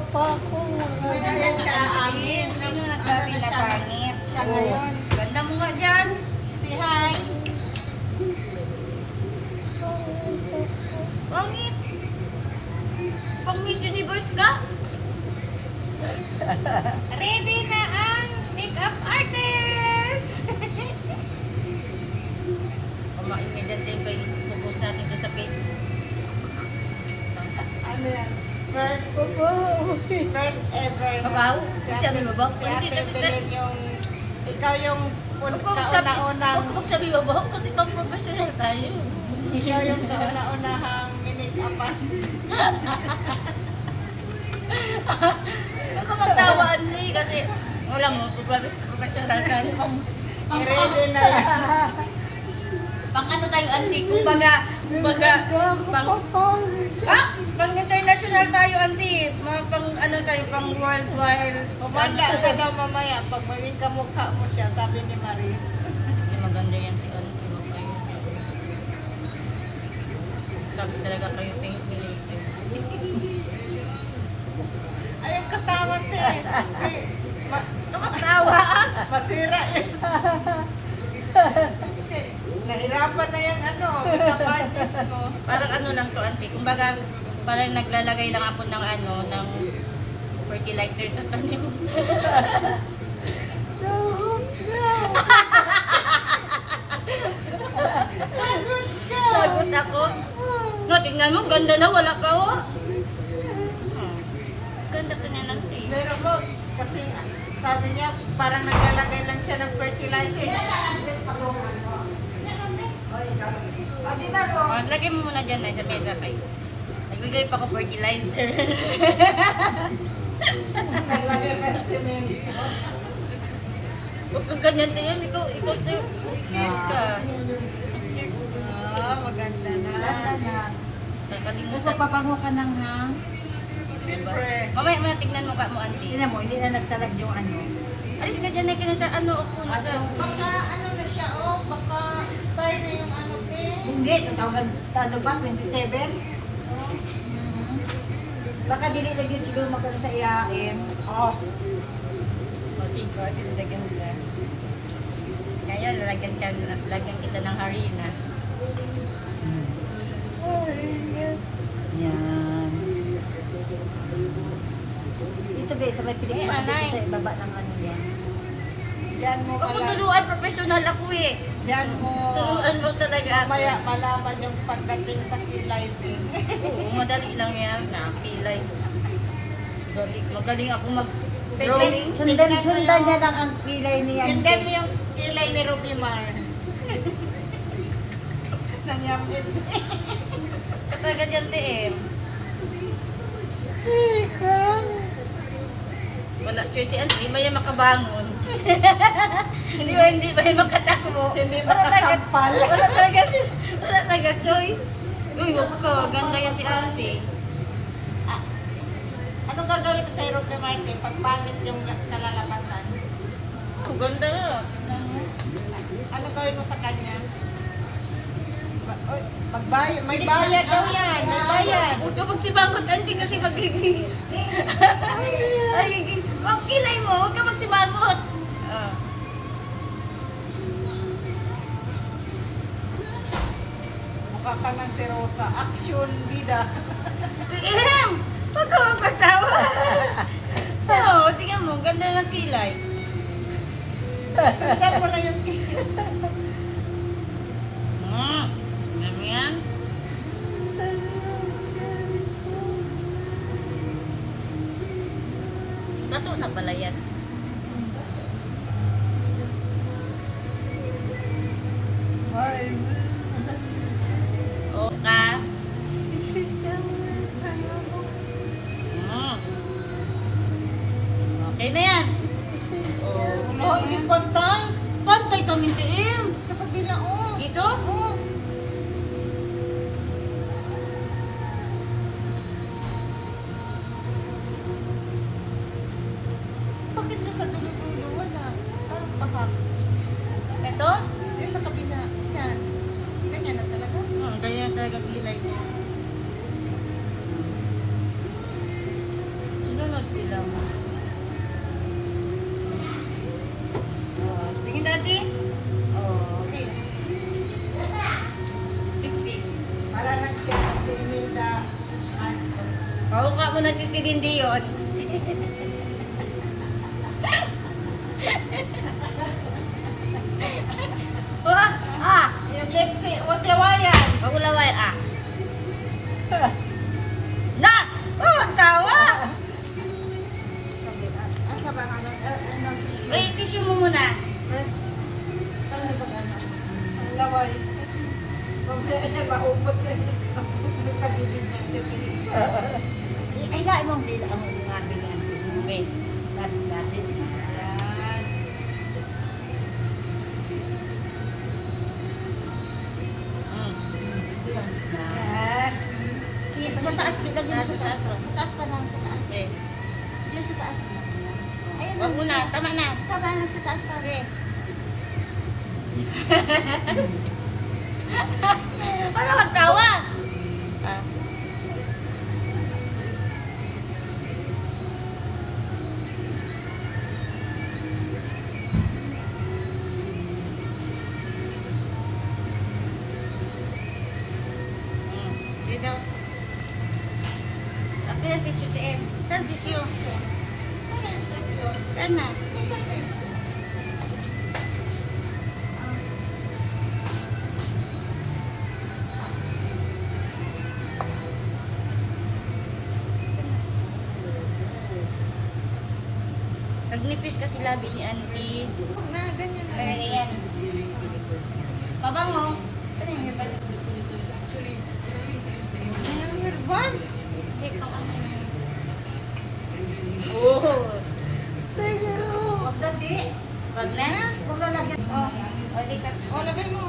pa ako. Ngayon siya amin. Sino nagsabi na pangit? Siya ngayon. Ganda mo nga dyan. Si Hi. Pangit. Pang Miss Universe ka? Ready na ang makeup artist! Kumain ka dyan tayo kay post natin to sa Facebook. Ano yan? First ever. Babaw? Si Sabi mo ba? Si Hindi Ate kasi Belen yung, ikaw yung Huwag kauna-unang, sabi mo ba? Kasi pang professional tayo. ikaw yung kauna-unahang minake-upan. Ako magtawaan niya kasi wala mo, professional tayo. I-ready na yan. Pang ano tayo, Andy? Kumbaga, pang international tayo, Andy. Mga pang ano tayo, pang worldwide. Kumanda ka daw mamaya pag maging kamukha mo siya, sabi ni Maris. Hindi maganda yan si Andy. Huwag kayo. Sabi talaga kayo, thank you. Ayun katawan te. Nakatawa. Masira yun. Nahirapan na yung makeup artist mo. Parang ano lang to, Andy. Kumbaga, parang naglalagay lang ako ng ano, ng fertilizer sa tanim. Lagot ako. No, tingnan mo, ganda na, wala pa oh. Ganda ka na ng tea. Pero mo, kasi sabi niya, parang naglalagay lang siya ng fertilizer. Oh, lagay mo muna dyan na sa mesa kay. Nagbigay pa ko fertilizer. Naglagay pa ng cement. Huwag kang ganyan din yan. Ikaw tayo. Cheers ka. Maganda na. Ganda na. Nakalimutan. Gusto pabango ka ng hang? Siyempre. Mamaya mo na tignan mo ka mo, auntie. Tingnan mo, hindi na nagtalag yung ano. Alis ka dyan na kinasa ano ako na sa... Baka na siya, baka expire na yung Hindi, 2000, ano ba, 27? Baka dili na yun siguro magkano sa iyain. Okay ko, lagyan ka. Ngayon, lalagyan kita ng harina. Yan. Dito be, sabay piling mo Anay. sa ibaba ng ano yan. Diyan mo Huwag mo tuluan, professional ako eh. Diyan mo. Turuan mo talaga ako. Mamaya malaman yung pagdating sa kilay din. Oo, madali lang yan. Nakakilay. Magaling ako Tingnan- mag-drawing. Sundan niya lang ang kilay niya. Sindan mo yung kilay ni Ruby Mar. Nanyamit. Kataga dyan, TM. Wala, choice yan. Hindi ba yan makabangon? Hindi ba yan makatakbo? Hindi Wala talaga- makasampal. Wala talaga choice. Uy, wag ka. Ganda yan si Auntie. Anong gagawin mo kay Ruby Marte pag pangit yung kalalabasan? Ang ganda nga. Anong gawin mo sa kanya? Magbayad. May bayad daw yan. May bayad. Huwag ka magsibangot, Auntie, kasi magiging... Magiging... Ang kilay mo, huwag ka magsibangot. Ah. Mukha ka ng si Rosa. Action, bida. Ehem! Huwag ka magpatawa. Oo, tingnan mo, ganda ng kilay. Sundan mo lang yung kilay. Alam mo yan? Tato na pala yan. O ka? Okay na yan. Oh, hindi pantay. Pantay to, mintiim. Sa kabila, Dito? Bakit yung sa dulo-dulo? Wala. Parang pakak. Ito? Yung sa kabila. Yan. Ganyan na talaga. Ganyan talaga kilay niya. Sino na Hindi lang. Tingin dati. Oh. Lipstick. Para nag-share si Imelda. Pahuka mo na si Cindy yun. Yung lipstick, huwag lawayan. Magulaway, Na! Oh, ang tawa! Sabi, ang sabi nga ng tissue. Ray, tissue mo muna. Saan may pag-ano? Ang laway. Mamaya niya maupos na siya. Sa bibig niya. Ay, lahat mong dila ang mga bilang. Okay. Dati. Yan. Yan. Sige, sa taas, lagyan mo sa taas. Sa taas. Sa taas pa lang, sa taas. Okay. Diyan sa taas. Ayun Wag muna, tama na. Tama lang sa taas pa. Okay. Ano ang tawa? Dito. Ako yung tissue si M. Saan tissue? Saan na? Nagnipis kasi labi ni Auntie. Huwag na, ganyan na. Kaya yan. Pabango. Saan yung herbal? Ayang herbal. Hindi, pang ano yun. Oh. Sa'yo. Wag dati. Wag na. Huwag lalagyan. Oh, o, dito. Oh, lagay mo.